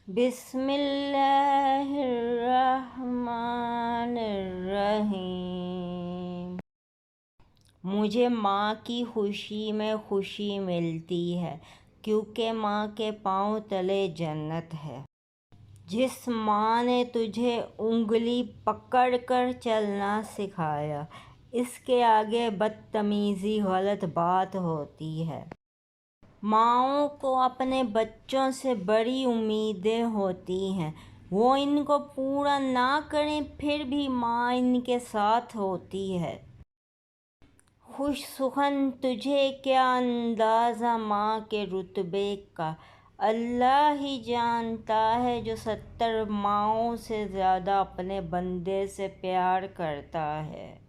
بسم اللہ الرحمن الرحیم۔ مجھے ماں کی خوشی میں خوشی ملتی ہے، کیونکہ ماں کے پاؤں تلے جنت ہے۔ جس ماں نے تجھے انگلی پکڑ کر چلنا سکھایا، اس کے آگے بدتمیزی غلط بات ہوتی ہے۔ ماؤں کو اپنے بچوں سے بڑی امیدیں ہوتی ہیں، وہ ان کو پورا نہ کریں پھر بھی ماں ان کے ساتھ ہوتی ہے۔ خوش سخن تجھے کیا اندازہ ماں کے رتبے کا، اللہ ہی جانتا ہے جو 70 ماؤں سے زیادہ اپنے بندے سے پیار کرتا ہے۔